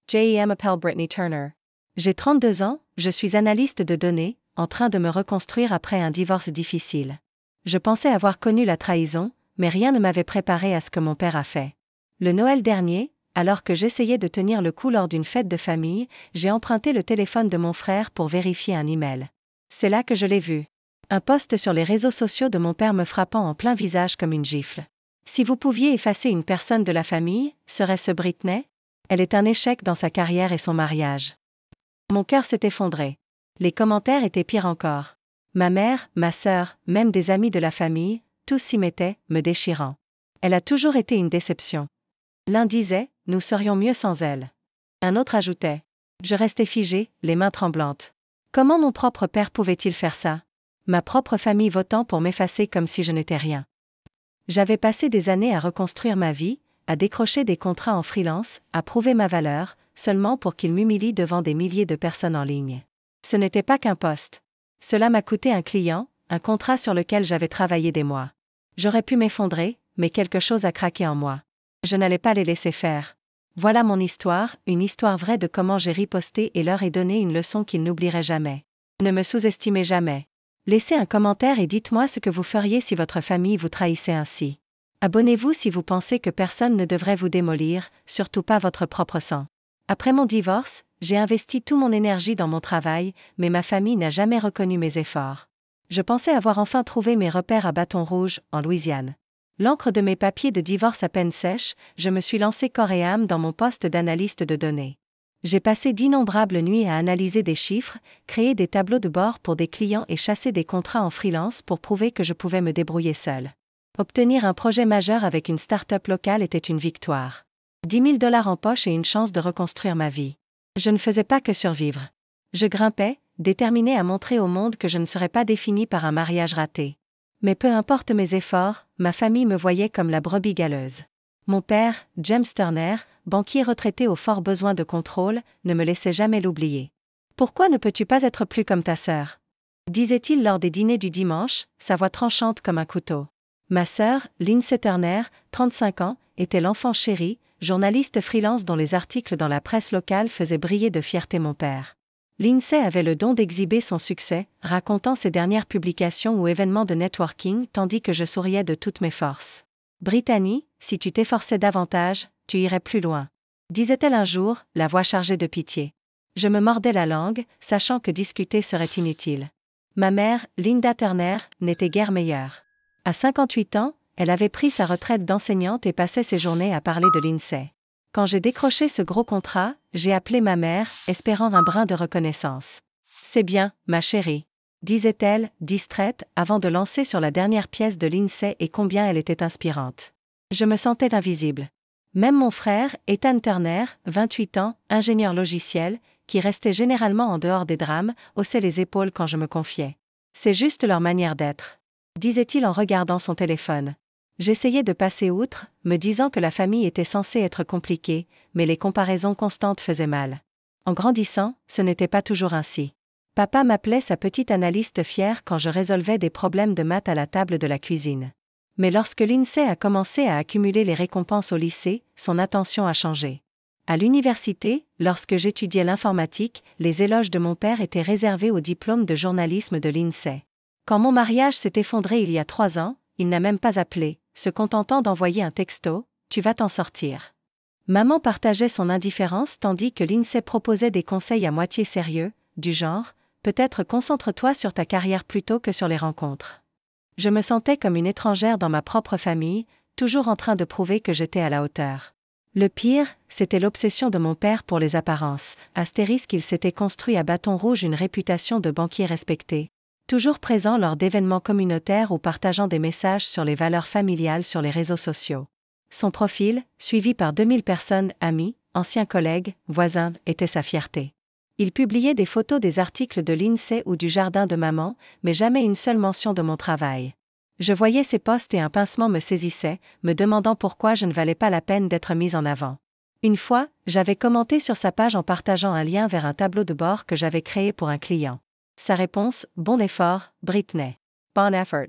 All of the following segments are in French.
JEM appelle Brittany Turner. J'ai 32 ans, je suis analyste de données, en train de me reconstruire après un divorce difficile. Je pensais avoir connu la trahison, mais rien ne m'avait préparé à ce que mon père a fait. Le Noël dernier, alors que j'essayais de tenir le coup lors d'une fête de famille, j'ai emprunté le téléphone de mon frère pour vérifier un email. C'est là que je l'ai vu. Un post sur les réseaux sociaux de mon père me frappant en plein visage comme une gifle. Si vous pouviez effacer une personne de la famille, serait-ce Brittany? Elle est un échec dans sa carrière et son mariage. Mon cœur s'est effondré. Les commentaires étaient pires encore. Ma mère, ma sœur, même des amis de la famille, tous s'y mettaient, me déchirant. Elle a toujours été une déception. L'un disait, nous serions mieux sans elle. Un autre ajoutait. Je restais figée, les mains tremblantes. Comment mon propre père pouvait-il faire ça? Ma propre famille votant pour m'effacer comme si je n'étais rien. J'avais passé des années à reconstruire ma vie, à décrocher des contrats en freelance, à prouver ma valeur, seulement pour qu'il m'humilie devant des milliers de personnes en ligne. Ce n'était pas qu'un poste. Cela m'a coûté un client, un contrat sur lequel j'avais travaillé des mois. J'aurais pu m'effondrer, mais quelque chose a craqué en moi. Je n'allais pas les laisser faire. Voilà mon histoire, une histoire vraie de comment j'ai riposté et leur ai donné une leçon qu'ils n'oublieraient jamais. Ne me sous-estimez jamais. Laissez un commentaire et dites-moi ce que vous feriez si votre famille vous trahissait ainsi. Abonnez-vous si vous pensez que personne ne devrait vous démolir, surtout pas votre propre sang. Après mon divorce, j'ai investi toute mon énergie dans mon travail, mais ma famille n'a jamais reconnu mes efforts. Je pensais avoir enfin trouvé mes repères à Bâton Rouge, en Louisiane. L'encre de mes papiers de divorce à peine sèche, je me suis lancé corps et âme dans mon poste d'analyste de données. J'ai passé d'innombrables nuits à analyser des chiffres, créer des tableaux de bord pour des clients et chasser des contrats en freelance pour prouver que je pouvais me débrouiller seule. Obtenir un projet majeur avec une start-up locale était une victoire. 10 000 $ en poche et une chance de reconstruire ma vie. Je ne faisais pas que survivre. Je grimpais, déterminée à montrer au monde que je ne serais pas définie par un mariage raté. Mais peu importe mes efforts, ma famille me voyait comme la brebis galeuse. Mon père, James Turner, banquier retraité au fort besoin de contrôle, ne me laissait jamais l'oublier. « Pourquoi ne peux-tu pas être plus comme ta sœur ?» disait-il lors des dîners du dimanche, sa voix tranchante comme un couteau. Ma sœur, Lindsay Turner, 35 ans, était l'enfant chéri, journaliste freelance dont les articles dans la presse locale faisaient briller de fierté mon père. Lindsay avait le don d'exhiber son succès, racontant ses dernières publications ou événements de networking tandis que je souriais de toutes mes forces. « Brittany, si tu t'efforçais davantage, tu irais plus loin. » disait-elle un jour, la voix chargée de pitié. Je me mordais la langue, sachant que discuter serait inutile. Ma mère, Linda Turner, n'était guère meilleure. À 58 ans, elle avait pris sa retraite d'enseignante et passait ses journées à parler de Lindsay. Quand j'ai décroché ce gros contrat, j'ai appelé ma mère, espérant un brin de reconnaissance. « C'est bien, ma chérie. » disait-elle, distraite, avant de lancer sur la dernière pièce de Lindsay et combien elle était inspirante. Je me sentais invisible. Même mon frère, Ethan Turner, 28 ans, ingénieur logiciel, qui restait généralement en dehors des drames, haussait les épaules quand je me confiais. « C'est juste leur manière d'être. » disait-il en regardant son téléphone. J'essayais de passer outre, me disant que la famille était censée être compliquée, mais les comparaisons constantes faisaient mal. En grandissant, ce n'était pas toujours ainsi. Papa m'appelait sa petite analyste fière quand je résolvais des problèmes de maths à la table de la cuisine. Mais lorsque Lindsay a commencé à accumuler les récompenses au lycée, son attention a changé. À l'université, lorsque j'étudiais l'informatique, les éloges de mon père étaient réservés au diplôme de journalisme de Lindsay. Quand mon mariage s'est effondré il y a 3 ans, il n'a même pas appelé, se contentant d'envoyer un texto, « Tu vas t'en sortir ». Maman partageait son indifférence tandis que Lindsay proposait des conseils à moitié sérieux, du genre « Peut-être concentre-toi sur ta carrière plutôt que sur les rencontres ». Je me sentais comme une étrangère dans ma propre famille, toujours en train de prouver que j'étais à la hauteur. Le pire, c'était l'obsession de mon père pour les apparences, qu'il s'était construit à Bâton Rouge une réputation de banquier respecté. Toujours présent lors d'événements communautaires ou partageant des messages sur les valeurs familiales sur les réseaux sociaux. Son profil, suivi par 2000 personnes, amis, anciens collègues, voisins, était sa fierté. Il publiait des photos des articles de Lindsay ou du jardin de maman, mais jamais une seule mention de mon travail. Je voyais ces posts et un pincement me saisissait, me demandant pourquoi je ne valais pas la peine d'être mise en avant. Une fois, j'avais commenté sur sa page en partageant un lien vers un tableau de bord que j'avais créé pour un client. Sa réponse, « Bon effort, Brittany. Bon effort. »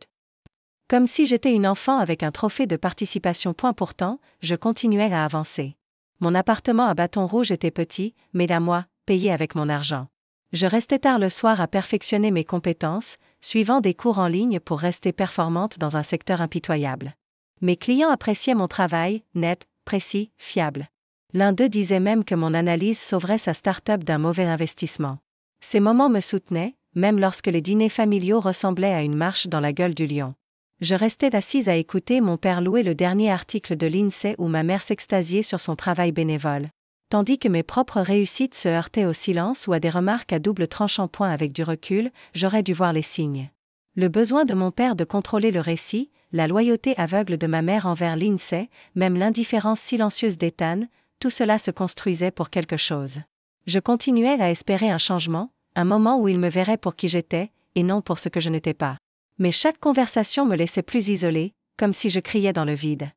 Comme si j'étais une enfant avec un trophée de participation. Pourtant, je continuais à avancer. Mon appartement à Bâton Rouge était petit, mais à moi, payé avec mon argent. Je restais tard le soir à perfectionner mes compétences, suivant des cours en ligne pour rester performante dans un secteur impitoyable. Mes clients appréciaient mon travail, net, précis, fiable. L'un d'eux disait même que mon analyse sauverait sa start-up d'un mauvais investissement. Ces moments me soutenaient, même lorsque les dîners familiaux ressemblaient à une marche dans la gueule du lion. Je restais assise à écouter mon père louer le dernier article de l'INSEE ou ma mère s'extasier sur son travail bénévole. Tandis que mes propres réussites se heurtaient au silence ou à des remarques à double tranchant point avec du recul, j'aurais dû voir les signes. Le besoin de mon père de contrôler le récit, la loyauté aveugle de ma mère envers l'INSEE, même l'indifférence silencieuse d'Ethan, tout cela se construisait pour quelque chose. Je continuais à espérer un changement, un moment où il me verrait pour qui j'étais, et non pour ce que je n'étais pas. Mais chaque conversation me laissait plus isolée, comme si je criais dans le vide.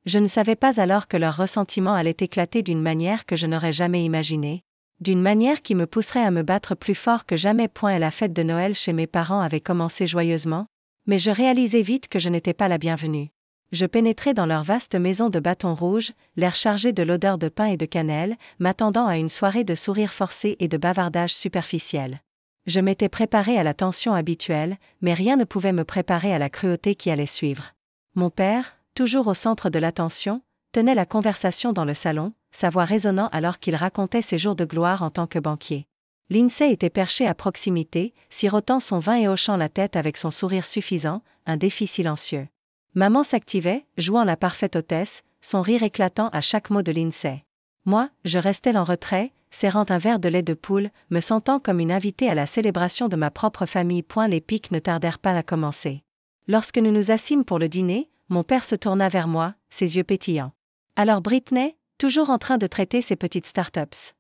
Je ne savais pas alors que leur ressentiment allait éclater d'une manière que je n'aurais jamais imaginée, d'une manière qui me pousserait à me battre plus fort que jamais. La fête de Noël chez mes parents avait commencé joyeusement, mais je réalisais vite que je n'étais pas la bienvenue. Je pénétrais dans leur vaste maison de Bâton Rouge, l'air chargé de l'odeur de pain et de cannelle, m'attendant à une soirée de sourires forcés et de bavardages superficiels. Je m'étais préparée à la tension habituelle, mais rien ne pouvait me préparer à la cruauté qui allait suivre. Mon père, toujours au centre de l'attention, tenait la conversation dans le salon, sa voix résonnant alors qu'il racontait ses jours de gloire en tant que banquier. L'INSEE était perché à proximité, sirotant son vin et hochant la tête avec son sourire suffisant, un défi silencieux. Maman s'activait, jouant la parfaite hôtesse, son rire éclatant à chaque mot de l'INSEE. Moi, je restais en retrait, serrant un verre de lait de poule, me sentant comme une invitée à la célébration de ma propre famille. Les piques ne tardèrent pas à commencer. Lorsque nous nous assîmes pour le dîner, mon père se tourna vers moi, ses yeux pétillants. « Alors Britney, toujours en train de traiter ces petites start-ups ?»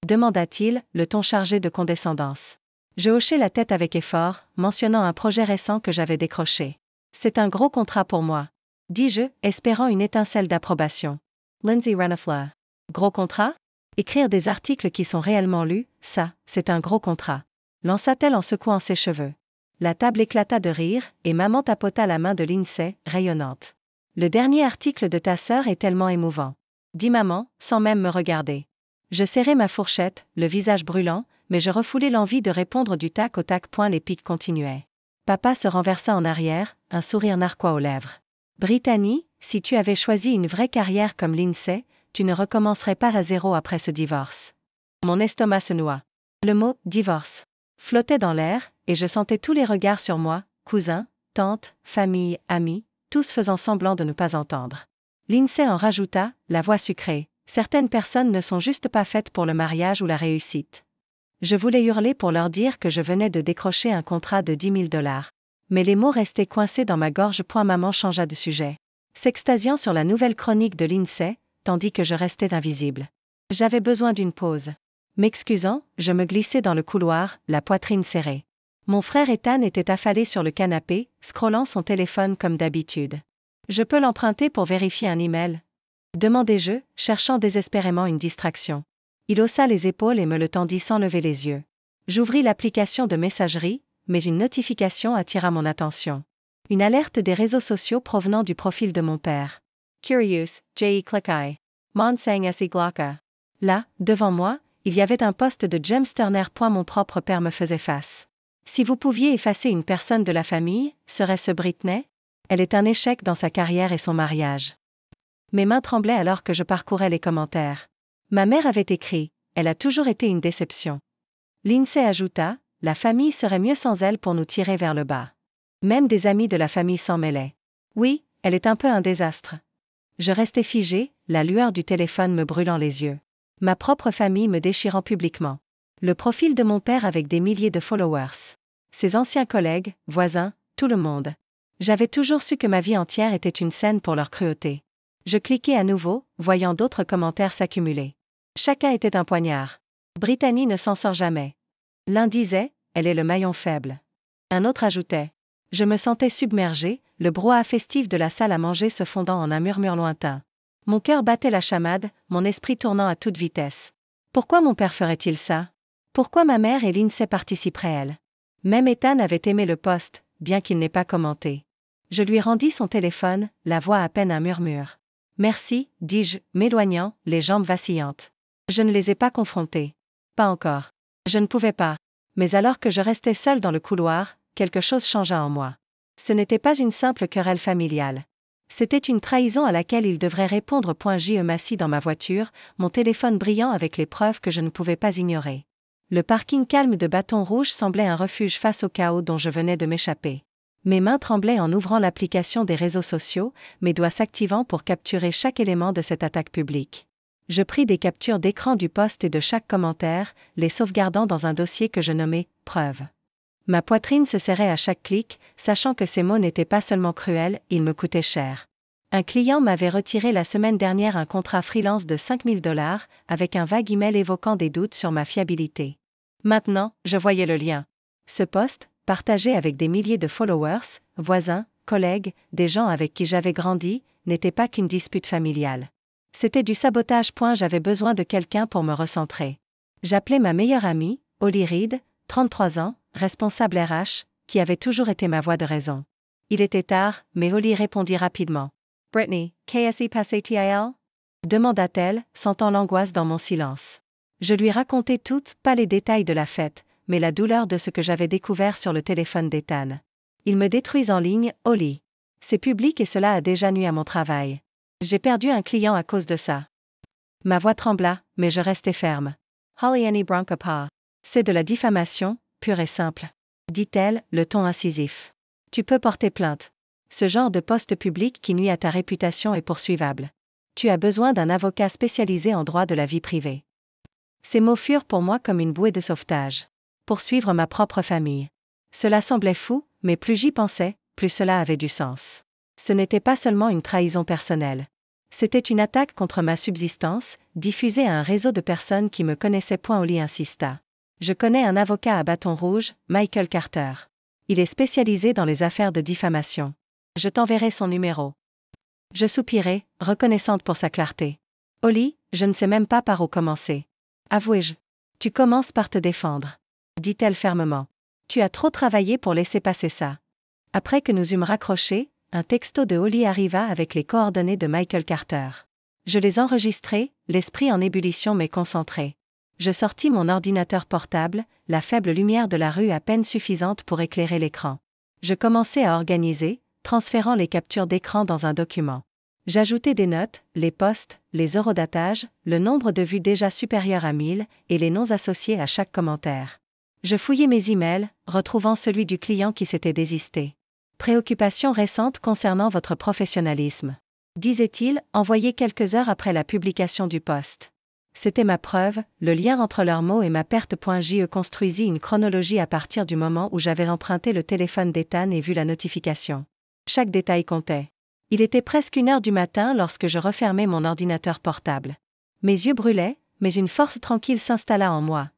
demanda-t-il, le ton chargé de condescendance. Je hochai la tête avec effort, mentionnant un projet récent que j'avais décroché. « C'est un gros contrat pour moi, » dis-je, espérant une étincelle d'approbation. Lindsay Renifla. Gros contrat ? Écrire des articles qui sont réellement lus, ça, c'est un gros contrat. Lança-t-elle en secouant ses cheveux. La table éclata de rire, et maman tapota la main de l'INSEE, rayonnante. Le dernier article de ta sœur est tellement émouvant, dit maman, sans même me regarder. Je serrai ma fourchette, le visage brûlant, mais je refoulai l'envie de répondre du tac au tac. Les pics continuaient. Papa se renversa en arrière, un sourire narquois aux lèvres. Brittany, si tu avais choisi une vraie carrière comme l'INSEE, tu ne recommencerais pas à zéro après ce divorce. Mon estomac se noua. Le mot « divorce » flottait dans l'air, et je sentais tous les regards sur moi, cousins, tantes, famille, amis, tous faisant semblant de ne pas entendre. L'INSEE en rajouta, la voix sucrée. Certaines personnes ne sont juste pas faites pour le mariage ou la réussite. Je voulais hurler pour leur dire que je venais de décrocher un contrat de 10 000 $. Mais les mots restaient coincés dans ma gorge. Maman changea de sujet, s'extasiant sur la nouvelle chronique de l'INSEE, tandis que je restais invisible. J'avais besoin d'une pause. M'excusant, je me glissai dans le couloir, la poitrine serrée. Mon frère Ethan était affalé sur le canapé, scrollant son téléphone comme d'habitude. « Je peux l'emprunter pour vérifier un email ?» demandai-je, cherchant désespérément une distraction. Il haussa les épaules et me le tendit sans lever les yeux. J'ouvris l'application de messagerie, mais une notification attira mon attention. Une alerte des réseaux sociaux provenant du profil de mon père. Curious, J.E. Clickeye. Monsang S.E. Glocka. Là, devant moi, il y avait un post de James Turner. Mon propre père me faisait face. Si vous pouviez effacer une personne de la famille, serait-ce Britney? Elle est un échec dans sa carrière et son mariage. Mes mains tremblaient alors que je parcourais les commentaires. Ma mère avait écrit, elle a toujours été une déception. L'INSEE ajouta, la famille serait mieux sans elle pour nous tirer vers le bas. Même des amis de la famille s'en mêlaient. Oui, elle est un peu un désastre. Je restais figée, la lueur du téléphone me brûlant les yeux. Ma propre famille me déchirant publiquement. Le profil de mon père avec des milliers de followers. Ses anciens collègues, voisins, tout le monde. J'avais toujours su que ma vie entière était une scène pour leur cruauté. Je cliquai à nouveau, voyant d'autres commentaires s'accumuler. Chacun était un poignard. Brittany ne s'en sort jamais. L'un disait, elle est le maillon faible. Un autre ajoutait. Je me sentais submergée, le brouhaha festif de la salle à manger se fondant en un murmure lointain. Mon cœur battait la chamade, mon esprit tournant à toute vitesse. Pourquoi mon père ferait-il ça? Pourquoi ma mère et l'INSEE participeraient-elles? Même Ethan avait aimé le post, bien qu'il n'ait pas commenté. Je lui rendis son téléphone, la voix à peine un murmure. Merci, dis-je, m'éloignant, les jambes vacillantes. Je ne les ai pas confrontés. Pas encore. Je ne pouvais pas. Mais alors que je restais seule dans le couloir, quelque chose changea en moi. Ce n'était pas une simple querelle familiale. C'était une trahison à laquelle il devrait répondre. Je m'assis dans ma voiture, mon téléphone brillant avec les preuves que je ne pouvais pas ignorer. Le parking calme de Bâton Rouge semblait un refuge face au chaos dont je venais de m'échapper. Mes mains tremblaient en ouvrant l'application des réseaux sociaux, mes doigts s'activant pour capturer chaque élément de cette attaque publique. Je pris des captures d'écran du post et de chaque commentaire, les sauvegardant dans un dossier que je nommais « Preuve ». Ma poitrine se serrait à chaque clic, sachant que ces mots n'étaient pas seulement cruels, ils me coûtaient cher. Un client m'avait retiré la semaine dernière un contrat freelance de 5 000 $, avec un vague email évoquant des doutes sur ma fiabilité. Maintenant, je voyais le lien. Ce post, partagé avec des milliers de followers, voisins, collègues, des gens avec qui j'avais grandi, n'était pas qu'une dispute familiale. C'était du sabotage. J'avais besoin de quelqu'un pour me recentrer. J'appelais ma meilleure amie, Holly Reed, 33 ans, responsable RH, qui avait toujours été ma voix de raison. Il était tard, mais Holly répondit rapidement. « Brittany, qu'est-ce passé-t-il » demanda-t-elle, sentant l'angoisse dans mon silence. Je lui racontai toutes, pas les détails de la fête, mais la douleur de ce que j'avais découvert sur le téléphone d'Ethan. Il me détruit en ligne, Holly. C'est public et cela a déjà nui à mon travail. J'ai perdu un client à cause de ça. Ma voix trembla, mais je restai ferme. Holly Annie bronca pas. C'est de la diffamation, pure et simple. Dit-elle, le ton incisif. Tu peux porter plainte. Ce genre de poste public qui nuit à ta réputation est poursuivable. Tu as besoin d'un avocat spécialisé en droit de la vie privée. Ces mots furent pour moi comme une bouée de sauvetage. Poursuivre ma propre famille. Cela semblait fou, mais plus j'y pensais, plus cela avait du sens. Ce n'était pas seulement une trahison personnelle. C'était une attaque contre ma subsistance, diffusée à un réseau de personnes qui me connaissaient. Holly insista. Je connais un avocat à Bâton Rouge, Michael Carter. Il est spécialisé dans les affaires de diffamation. Je t'enverrai son numéro. Je soupirai, reconnaissante pour sa clarté. Holly, je ne sais même pas par où commencer. Avouai-je. Tu commences par te défendre. Dit-elle fermement. Tu as trop travaillé pour laisser passer ça. Après que nous eûmes raccroché, un texto de Holly arriva avec les coordonnées de Michael Carter. Je les enregistrai, l'esprit en ébullition mais concentré. Je sortis mon ordinateur portable, la faible lumière de la rue à peine suffisante pour éclairer l'écran. Je commençai à organiser, transférant les captures d'écran dans un document. J'ajoutais des notes, les posts, les eurodatages, le nombre de vues déjà supérieur à 1000, et les noms associés à chaque commentaire. Je fouillai mes emails, retrouvant celui du client qui s'était désisté. Préoccupation récente concernant votre professionnalisme. Disait-il, envoyé quelques heures après la publication du post. C'était ma preuve, le lien entre leurs mots et ma perte. Je construisis une chronologie à partir du moment où j'avais emprunté le téléphone d'Ethan et vu la notification. Chaque détail comptait. Il était presque 1 heure du matin lorsque je refermai mon ordinateur portable. Mes yeux brûlaient, mais une force tranquille s'installa en moi,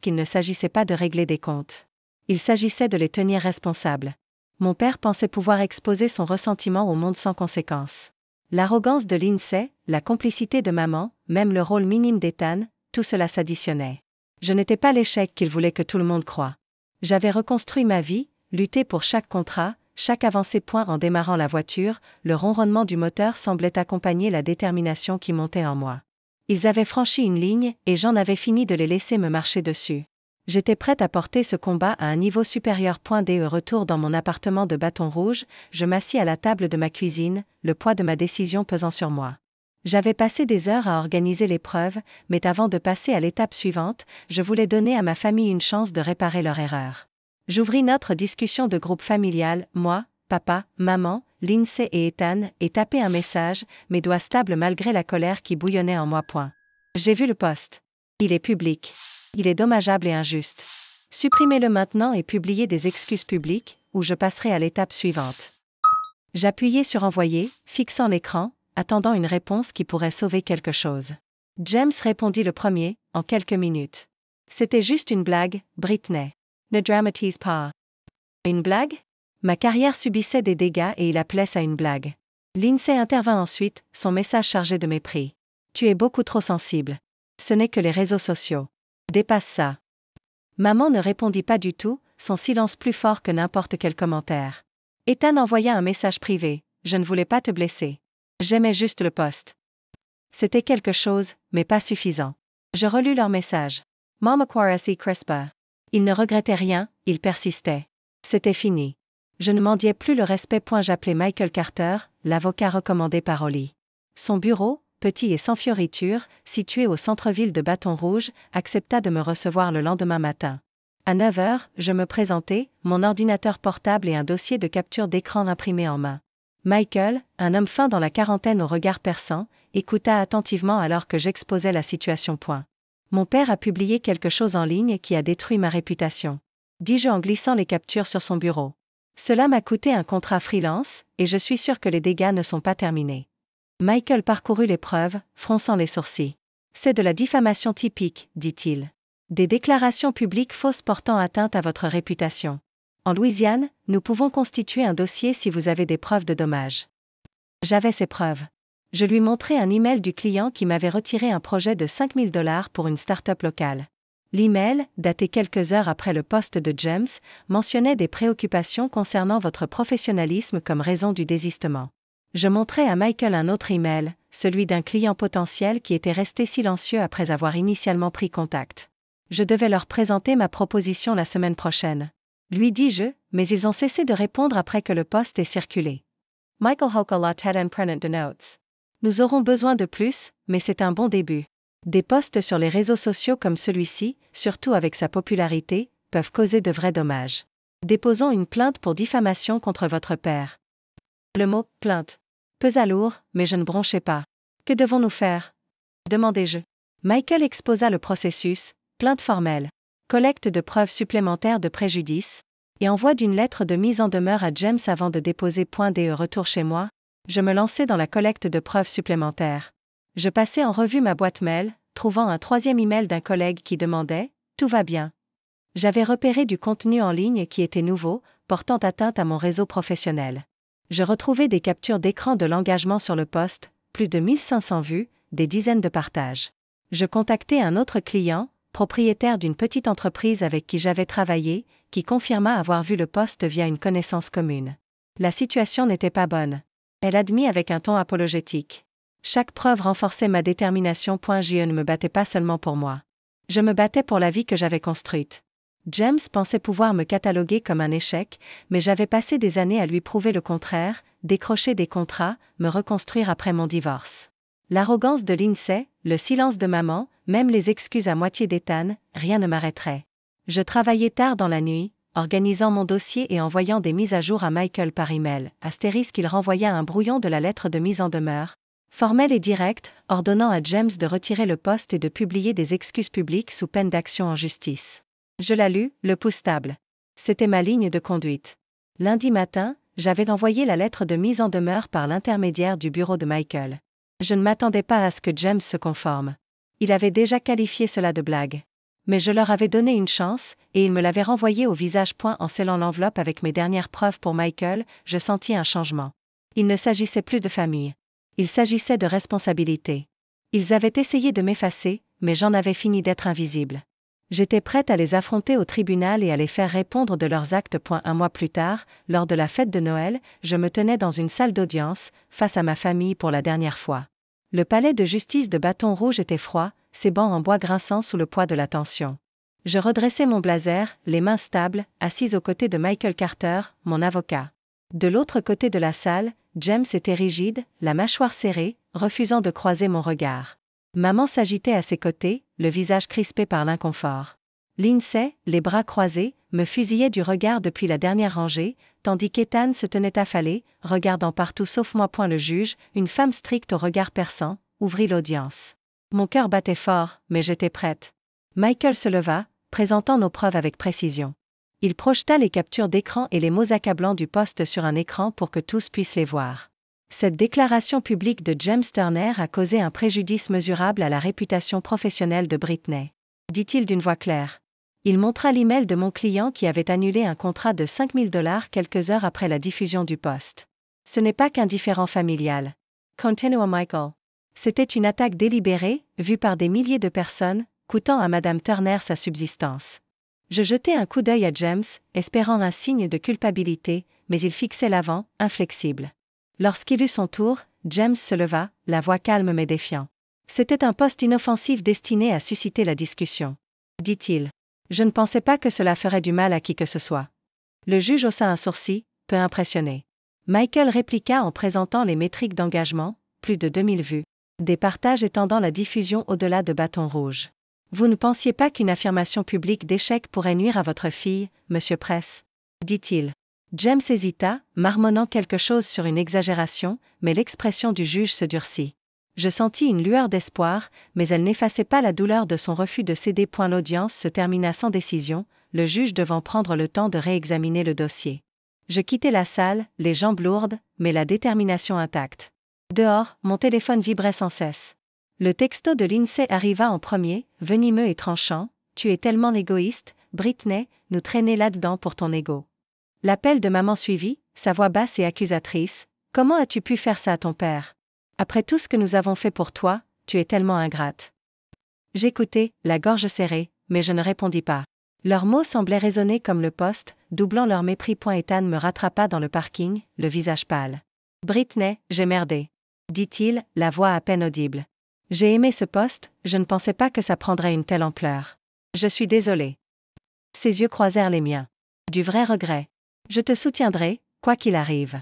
il ne s'agissait pas de régler des comptes. Il s'agissait de les tenir responsables. Mon père pensait pouvoir exposer son ressentiment au monde sans conséquence. L'arrogance de Lindsay, la complicité de maman, même le rôle minime d'Ethan, tout cela s'additionnait. Je n'étais pas l'échec qu'il voulait que tout le monde croie. J'avais reconstruit ma vie, lutté pour chaque contrat, chaque avancée. En démarrant la voiture, le ronronnement du moteur semblait accompagner la détermination qui montait en moi. Ils avaient franchi une ligne, et j'en avais fini de les laisser me marcher dessus. J'étais prête à porter ce combat à un niveau supérieur. De retour dans mon appartement de Bâton Rouge, je m'assis à la table de ma cuisine, le poids de ma décision pesant sur moi. J'avais passé des heures à organiser l'épreuve, mais avant de passer à l'étape suivante, je voulais donner à ma famille une chance de réparer leur erreur. J'ouvris notre discussion de groupe familial, moi, papa, maman, Lindsay et Ethan, et tapai un message, mes doigts stables malgré la colère qui bouillonnait en moi. J'ai vu le post. Il est public. Il est dommageable et injuste. Supprimez-le maintenant et publiez des excuses publiques, ou je passerai à l'étape suivante. J'appuyai sur envoyer, fixant l'écran, attendant une réponse qui pourrait sauver quelque chose. James répondit le premier, en quelques minutes. C'était juste une blague, Brittany. Ne dramatise pas. Une blague? Ma carrière subissait des dégâts et il appelait ça une blague. Lindsay intervint ensuite, son message chargé de mépris. Tu es beaucoup trop sensible. Ce n'est que les réseaux sociaux. Dépasse ça. Maman ne répondit pas du tout, son silence plus fort que n'importe quel commentaire. Ethan envoya un message privé. Je ne voulais pas te blesser. J'aimais juste le poste. C'était quelque chose, mais pas suffisant. Je relus leur message. Mama Kwarasi Crispa. Il ne regrettait rien, il persistait. C'était fini. Je ne mendiais plus le respect. J'appelai Michael Carter, l'avocat recommandé par Holly. Son bureau, petit et sans fioriture, situé au centre-ville de Bâton Rouge, accepta de me recevoir le lendemain matin. À 9 heures, je me présentai, mon ordinateur portable et un dossier de capture d'écran imprimé en main. Michael, un homme fin dans la quarantaine au regard perçant, écouta attentivement alors que j'exposais la situation. Mon père a publié quelque chose en ligne qui a détruit ma réputation, dis-je en glissant les captures sur son bureau. Cela m'a coûté un contrat freelance, et je suis sûr que les dégâts ne sont pas terminés. Michael parcourut les preuves, fronçant les sourcils. C'est de la diffamation typique, dit-il. Des déclarations publiques fausses portant atteinte à votre réputation. En Louisiane, nous pouvons constituer un dossier si vous avez des preuves de dommages. J'avais ces preuves. Je lui montrai un email du client qui m'avait retiré un projet de $5 000 pour une start-up locale. L'email, daté quelques heures après le post de James, mentionnait des préoccupations concernant votre professionnalisme comme raison du désistement. Je montrai à Michael un autre email, celui d'un client potentiel qui était resté silencieux après avoir initialement pris contact. Je devais leur présenter ma proposition la semaine prochaine. Lui dis-je, mais ils ont cessé de répondre après que le post ait circulé. Michael Hokalot had prenant de notes. Nous aurons besoin de plus, mais c'est un bon début. Des posts sur les réseaux sociaux comme celui-ci, surtout avec sa popularité, peuvent causer de vrais dommages. Déposons une plainte pour diffamation contre votre père. Le mot « plainte » pesa lourd, mais je ne bronchai pas. Que devons-nous faire? Demandai-je. Michael exposa le processus, plainte formelle, collecte de preuves supplémentaires de préjudice, et envoi d'une lettre de mise en demeure à James avant de déposer .de retour chez moi. Je me lançai dans la collecte de preuves supplémentaires. Je passai en revue ma boîte mail, trouvant un troisième email d'un collègue qui demandait « Tout va bien ». J'avais repéré du contenu en ligne qui était nouveau, portant atteinte à mon réseau professionnel. Je retrouvai des captures d'écran de l'engagement sur le post, plus de 1500 vues, des dizaines de partages. Je contactai un autre client, propriétaire d'une petite entreprise avec qui j'avais travaillé, qui confirma avoir vu le post via une connaissance commune. La situation n'était pas bonne. Elle admit avec un ton apologétique. Chaque preuve renforçait ma détermination. Je ne me battais pas seulement pour moi. Je me battais pour la vie que j'avais construite. James pensait pouvoir me cataloguer comme un échec, mais j'avais passé des années à lui prouver le contraire, décrocher des contrats, me reconstruire après mon divorce. L'arrogance de Lindsay, le silence de maman, même les excuses à moitié d'Ethan, rien ne m'arrêterait. Je travaillais tard dans la nuit, organisant mon dossier et envoyant des mises à jour à Michael par email, qu'il renvoya un brouillon de la lettre de mise en demeure, formel et direct, ordonnant à James de retirer le post et de publier des excuses publiques sous peine d'action en justice. Je la lus, le pouce stable. C'était ma ligne de conduite. Lundi matin, j'avais envoyé la lettre de mise en demeure par l'intermédiaire du bureau de Michael. Je ne m'attendais pas à ce que James se conforme. Il avait déjà qualifié cela de blague. Mais je leur avais donné une chance, et ils me l'avaient renvoyé au visage. En scellant l'enveloppe avec mes dernières preuves pour Michael, je sentis un changement. Il ne s'agissait plus de famille. Il s'agissait de responsabilité. Ils avaient essayé de m'effacer, mais j'en avais fini d'être invisible. J'étais prête à les affronter au tribunal et à les faire répondre de leurs actes. Un mois plus tard, lors de la fête de Noël, je me tenais dans une salle d'audience, face à ma famille pour la dernière fois. Le palais de justice de Bâton Rouge était froid, ses bancs en bois grinçant sous le poids de la tension. Je redressai mon blazer, les mains stables, assise aux côtés de Michael Carter, mon avocat. De l'autre côté de la salle, James était rigide, la mâchoire serrée, refusant de croiser mon regard. Maman s'agitait à ses côtés, le visage crispé par l'inconfort. Lindsay, les bras croisés, me fusillait du regard depuis la dernière rangée, tandis qu'Ethan se tenait affalé, regardant partout sauf moi. Le juge, une femme stricte au regard perçant, ouvrit l'audience. Mon cœur battait fort, mais j'étais prête. Michael se leva, présentant nos preuves avec précision. Il projeta les captures d'écran et les mots accablants du poste sur un écran pour que tous puissent les voir. Cette déclaration publique de James Turner a causé un préjudice mesurable à la réputation professionnelle de Britney, dit-il d'une voix claire. Il montra l'email de mon client qui avait annulé un contrat de $5 000 quelques heures après la diffusion du post. Ce n'est pas qu'un différend familial. Continua Michael. C'était une attaque délibérée, vue par des milliers de personnes, coûtant à Madame Turner sa subsistance. Je jetai un coup d'œil à James, espérant un signe de culpabilité, mais il fixait l'avant, inflexible. Lorsqu'il eut son tour, James se leva, la voix calme mais défiant. C'était un post inoffensif destiné à susciter la discussion. Dit-il. Je ne pensais pas que cela ferait du mal à qui que ce soit. Le juge haussa un sourcil, peu impressionné. Michael répliqua en présentant les métriques d'engagement, plus de 2000 vues. Des partages étendant la diffusion au-delà de Bâton Rouge. Vous ne pensiez pas qu'une affirmation publique d'échec pourrait nuire à votre fille, Monsieur Press? Dit-il. James hésita, marmonnant quelque chose sur une exagération, mais l'expression du juge se durcit. Je sentis une lueur d'espoir, mais elle n'effaçait pas la douleur de son refus de céder. L'audience se termina sans décision, le juge devant prendre le temps de réexaminer le dossier. Je quittai la salle, les jambes lourdes, mais la détermination intacte. Dehors, mon téléphone vibrait sans cesse. Le texto de Lindsay arriva en premier, venimeux et tranchant. Tu es tellement égoïste, Britney, nous traîner là-dedans pour ton ego. L'appel de maman suivit, sa voix basse et accusatrice. Comment as-tu pu faire ça à ton père? Après tout ce que nous avons fait pour toi, tu es tellement ingrate. J'écoutais, la gorge serrée, mais je ne répondis pas. Leurs mots semblaient résonner comme le poste, doublant leur mépris. Ethan me rattrapa dans le parking, le visage pâle. Britney, j'ai merdé. Dit-il, la voix à peine audible. J'ai aimé ce poste, je ne pensais pas que ça prendrait une telle ampleur. Je suis désolé. Ses yeux croisèrent les miens. Du vrai regret. Je te soutiendrai, quoi qu'il arrive.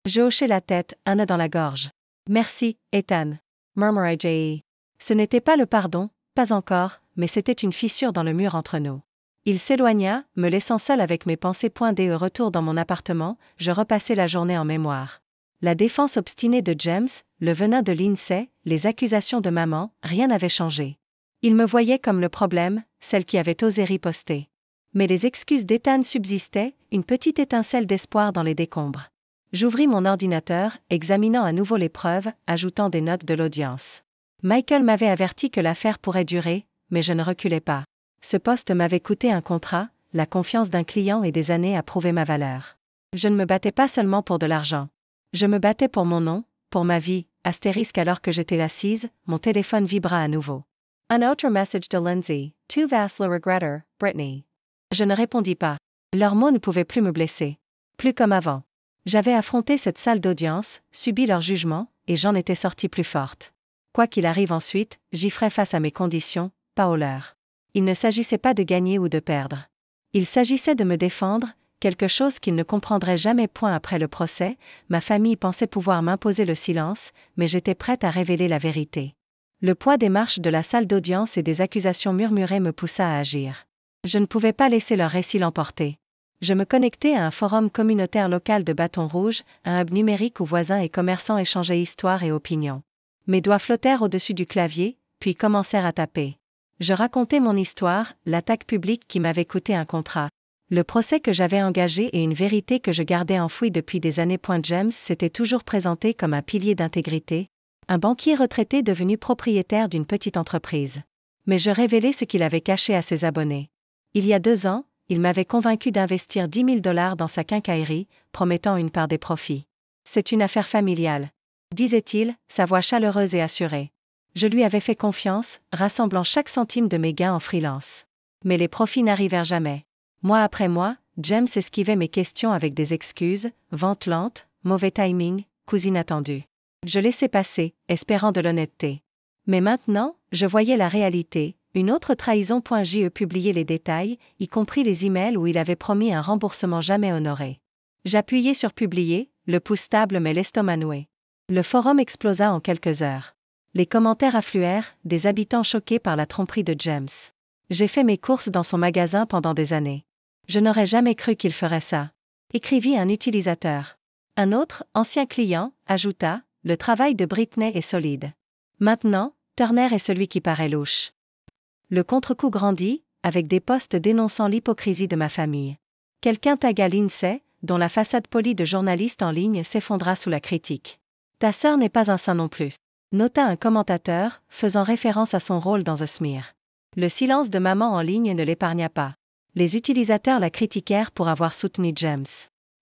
Je hochai la tête, un nœud dans la gorge. Merci, Ethan. Murmurai J.E. Ce n'était pas le pardon, pas encore, mais c'était une fissure dans le mur entre nous. Il s'éloigna, me laissant seul avec mes pensées. Dès le retour dans mon appartement, je repassai la journée en mémoire. La défense obstinée de James, le venin de Lindsay, les accusations de maman, rien n'avait changé. Il me voyait comme le problème, celle qui avait osé riposter. Mais les excuses d'Ethan subsistaient, une petite étincelle d'espoir dans les décombres. J'ouvris mon ordinateur, examinant à nouveau les preuves, ajoutant des notes de l'audience. Michael m'avait averti que l'affaire pourrait durer, mais je ne reculais pas. Ce poste m'avait coûté un contrat, la confiance d'un client et des années à prouver ma valeur. Je ne me battais pas seulement pour de l'argent. Je me battais pour mon nom, pour ma vie. Alors que j'étais assise, mon téléphone vibra à nouveau. Un autre message de Lindsay. Tu vas le regretter, Britney. Je ne répondis pas. Leurs mots ne pouvaient plus me blesser. Plus comme avant. J'avais affronté cette salle d'audience, subi leur jugement, et j'en étais sortie plus forte. Quoi qu'il arrive ensuite, j'y ferai face à mes conditions, pas aux leurs. Il ne s'agissait pas de gagner ou de perdre. Il s'agissait de me défendre, quelque chose qu'ils ne comprendraient jamais. Après le procès, ma famille pensait pouvoir m'imposer le silence, mais j'étais prête à révéler la vérité. Le poids des marches de la salle d'audience et des accusations murmurées me poussa à agir. Je ne pouvais pas laisser leur récit l'emporter. Je me connectai à un forum communautaire local de Bâton Rouge, un hub numérique où voisins et commerçants échangeaient histoires et opinions. Mes doigts flottèrent au-dessus du clavier, puis commencèrent à taper. Je racontais mon histoire, l'attaque publique qui m'avait coûté un contrat, le procès que j'avais engagé et une vérité que je gardais enfouie depuis des années. James s'était toujours présenté comme un pilier d'intégrité, un banquier retraité devenu propriétaire d'une petite entreprise. Mais je révélais ce qu'il avait caché à ses abonnés. Il y a 2 ans, il m'avait convaincu d'investir 10 000 $ dans sa quincaillerie, promettant une part des profits. C'est une affaire familiale, disait-il, sa voix chaleureuse et assurée. Je lui avais fait confiance, rassemblant chaque centime de mes gains en freelance. Mais les profits n'arrivèrent jamais. Mois après mois, James esquivait mes questions avec des excuses, vente lente, mauvais timing, coûts inattendus. Je laissais passer, espérant de l'honnêteté. Mais maintenant, je voyais la réalité. Une autre trahison. J'ai publié les détails, y compris les emails où il avait promis un remboursement jamais honoré. J'appuyai sur publier, le pouce stable mais l'estomac noué. Le forum explosa en quelques heures. Les commentaires affluèrent, des habitants choqués par la tromperie de James. J'ai fait mes courses dans son magasin pendant des années. Je n'aurais jamais cru qu'il ferait ça. Écrivit un utilisateur. Un autre, ancien client, ajouta, le travail de Britney est solide. Maintenant, Turner est celui qui paraît louche. Le contre-coup grandit, avec des posts dénonçant l'hypocrisie de ma famille. Quelqu'un tagga Lindsay, dont la façade polie de journaliste en ligne s'effondra sous la critique. Ta sœur n'est pas un saint non plus, nota un commentateur, faisant référence à son rôle dans The Smear. Le silence de maman en ligne ne l'épargna pas. Les utilisateurs la critiquèrent pour avoir soutenu James.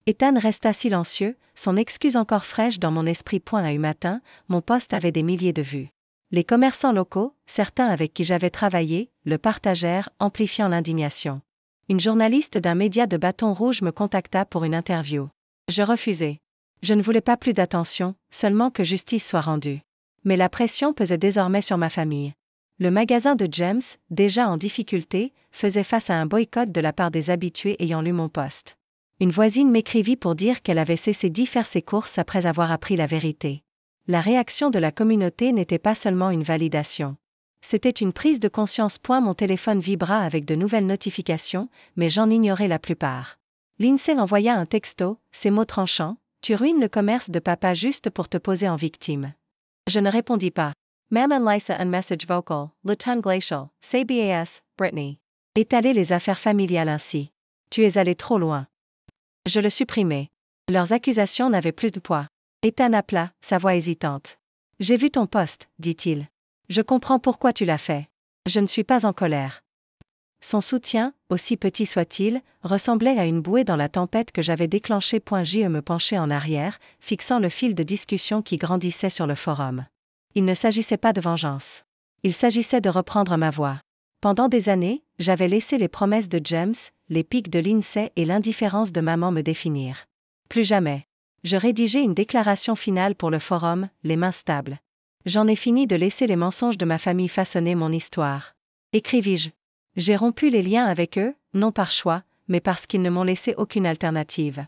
Ethan resta silencieux, son excuse encore fraîche dans mon esprit. À un matin, mon post avait des milliers de vues. Les commerçants locaux, certains avec qui j'avais travaillé, le partagèrent, amplifiant l'indignation. Une journaliste d'un média de Bâton Rouge me contacta pour une interview. Je refusai. Je ne voulais pas plus d'attention, seulement que justice soit rendue. Mais la pression pesait désormais sur ma famille. Le magasin de James, déjà en difficulté, faisait face à un boycott de la part des habitués ayant lu mon post. Une voisine m'écrivit pour dire qu'elle avait cessé d'y faire ses courses après avoir appris la vérité. La réaction de la communauté n'était pas seulement une validation. C'était une prise de conscience. Mon téléphone vibra avec de nouvelles notifications, mais j'en ignorais la plupart. Lindsay envoya un texto, ces mots tranchants: « Tu ruines le commerce de papa juste pour te poser en victime. » Je ne répondis pas. Mam and Lisa un message vocal, le ton glacial, CBAS, Britney. Étaler les affaires familiales ainsi. Tu es allé trop loin. Je le supprimai. Leurs accusations n'avaient plus de poids. Ethan appela, sa voix hésitante. J'ai vu ton post, dit-il. Je comprends pourquoi tu l'as fait. Je ne suis pas en colère. Son soutien, aussi petit soit-il, ressemblait à une bouée dans la tempête que j'avais déclenchée. Je me penchai en arrière, fixant le fil de discussion qui grandissait sur le forum. Il ne s'agissait pas de vengeance. Il s'agissait de reprendre ma voix. Pendant des années, j'avais laissé les promesses de James, les pics de Lindsay et l'indifférence de maman me définir. Plus jamais. Je rédigeai une déclaration finale pour le forum, les mains stables. J'en ai fini de laisser les mensonges de ma famille façonner mon histoire. Écrivis-je. J'ai rompu les liens avec eux, non par choix, mais parce qu'ils ne m'ont laissé aucune alternative.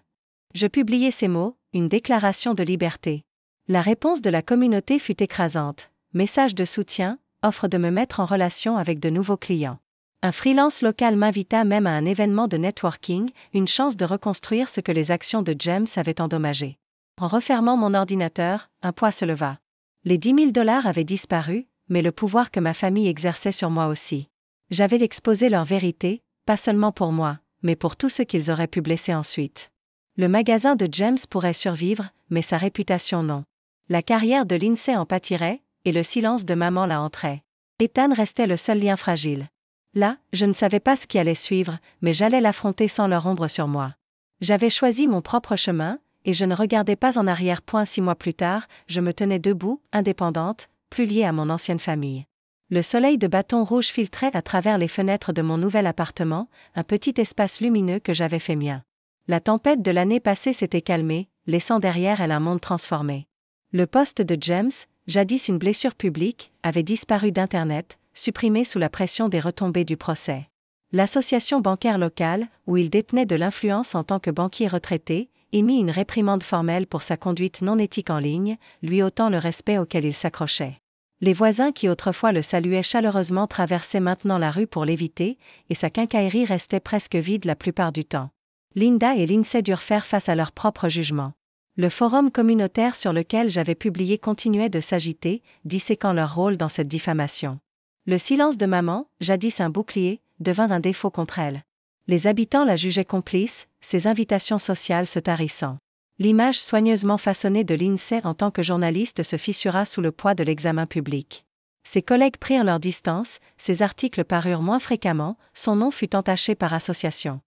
Je publiai ces mots, une déclaration de liberté. La réponse de la communauté fut écrasante. Message de soutien, offre de me mettre en relation avec de nouveaux clients. Un freelance local m'invita même à un événement de networking, une chance de reconstruire ce que les actions de James avaient endommagé. En refermant mon ordinateur, un poids se leva. Les 10 000 $ avaient disparu, mais le pouvoir que ma famille exerçait sur moi aussi. J'avais exposé leur vérité, pas seulement pour moi, mais pour tous ceux qu'ils auraient pu blesser ensuite. Le magasin de James pourrait survivre, mais sa réputation non. La carrière de Lindsay en pâtirait, et le silence de maman la hanterait. Ethan restait le seul lien fragile. Là, je ne savais pas ce qui allait suivre, mais j'allais l'affronter sans leur ombre sur moi. J'avais choisi mon propre chemin, et je ne regardais pas en arrière. 6 mois plus tard, je me tenais debout, indépendante, plus liée à mon ancienne famille. Le soleil de Bâton Rouge filtrait à travers les fenêtres de mon nouvel appartement, un petit espace lumineux que j'avais fait mien. La tempête de l'année passée s'était calmée, laissant derrière elle un monde transformé. Le poste de James, jadis une blessure publique, avait disparu d'Internet, supprimé sous la pression des retombées du procès. L'association bancaire locale, où il détenait de l'influence en tant que banquier retraité, émit une réprimande formelle pour sa conduite non éthique en ligne, lui ôtant le respect auquel il s'accrochait. Les voisins qui autrefois le saluaient chaleureusement traversaient maintenant la rue pour l'éviter, et sa quincaillerie restait presque vide la plupart du temps. Linda et Lindsay durent faire face à leur propre jugement. Le forum communautaire sur lequel j'avais publié continuait de s'agiter, disséquant leur rôle dans cette diffamation. Le silence de maman, jadis un bouclier, devint un défaut contre elle. Les habitants la jugeaient complice, ses invitations sociales se tarissant. L'image soigneusement façonnée de Lindsay en tant que journaliste se fissura sous le poids de l'examen public. Ses collègues prirent leur distance, ses articles parurent moins fréquemment, son nom fut entaché par association.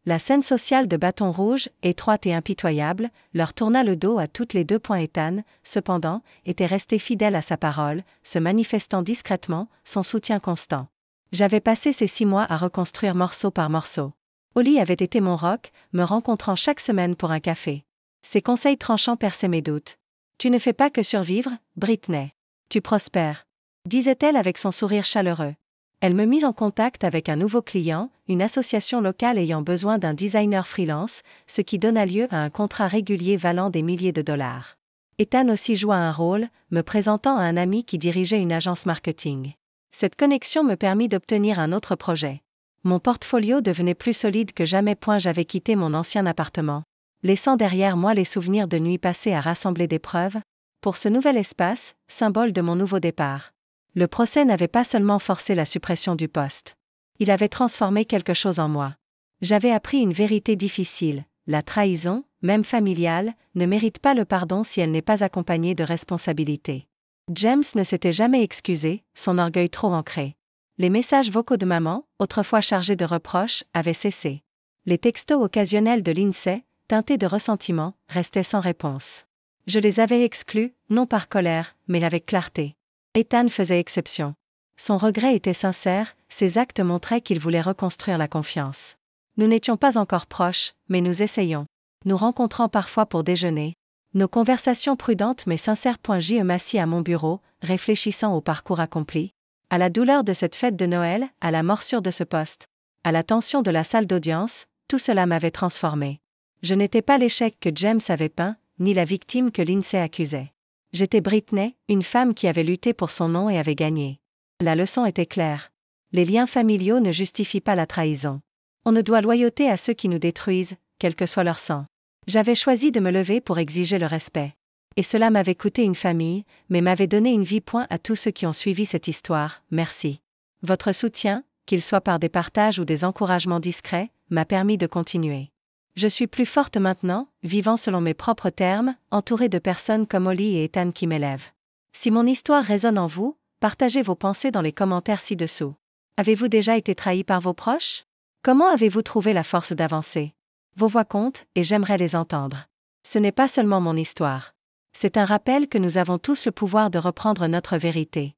La scène sociale de Bâton Rouge, étroite et impitoyable, leur tourna le dos à toutes les deux. Ethan, cependant, était resté fidèle à sa parole, se manifestant discrètement, son soutien constant. J'avais passé ces 6 mois à reconstruire morceau par morceau. Holly avait été mon roc, me rencontrant chaque semaine pour un café. Ses conseils tranchants perçaient mes doutes. « Tu ne fais pas que survivre, Britney. Tu prospères », disait-elle avec son sourire chaleureux. Elle me mit en contact avec un nouveau client, une association locale ayant besoin d'un designer freelance, ce qui donna lieu à un contrat régulier valant des milliers de dollars. Ethan aussi joua un rôle, me présentant à un ami qui dirigeait une agence marketing. Cette connexion me permit d'obtenir un autre projet. Mon portfolio devenait plus solide que jamais. J'avais quitté mon ancien appartement, laissant derrière moi les souvenirs de nuits passées à rassembler des preuves, pour ce nouvel espace, symbole de mon nouveau départ. Le procès n'avait pas seulement forcé la suppression du poste. Il avait transformé quelque chose en moi. J'avais appris une vérité difficile: la trahison, même familiale, ne mérite pas le pardon si elle n'est pas accompagnée de responsabilité. James ne s'était jamais excusé, son orgueil trop ancré. Les messages vocaux de maman, autrefois chargés de reproches, avaient cessé. Les textos occasionnels de Lindsay, teintés de ressentiment, restaient sans réponse. Je les avais exclus, non par colère, mais avec clarté. Ethan faisait exception. Son regret était sincère, ses actes montraient qu'il voulait reconstruire la confiance. Nous n'étions pas encore proches, mais nous essayions. Nous rencontrant parfois pour déjeuner. Nos conversations prudentes mais sincères. J'y m'assis à mon bureau, réfléchissant au parcours accompli, à la douleur de cette fête de Noël, à la morsure de ce poste, à la tension de la salle d'audience. Tout cela m'avait transformé. Je n'étais pas l'échec que James avait peint, ni la victime que Lindsay accusait. J'étais Britney, une femme qui avait lutté pour son nom et avait gagné. La leçon était claire. Les liens familiaux ne justifient pas la trahison. On ne doit loyauté à ceux qui nous détruisent, quel que soit leur sang. J'avais choisi de me lever pour exiger le respect. Et cela m'avait coûté une famille, mais m'avait donné une vie. À tous ceux qui ont suivi cette histoire, merci. Votre soutien, qu'il soit par des partages ou des encouragements discrets, m'a permis de continuer. Je suis plus forte maintenant, vivant selon mes propres termes, entourée de personnes comme Holly et Ethan qui m'élèvent. Si mon histoire résonne en vous, partagez vos pensées dans les commentaires ci-dessous. Avez-vous déjà été trahi par vos proches? Comment avez-vous trouvé la force d'avancer? Vos voix comptent, et j'aimerais les entendre. Ce n'est pas seulement mon histoire. C'est un rappel que nous avons tous le pouvoir de reprendre notre vérité.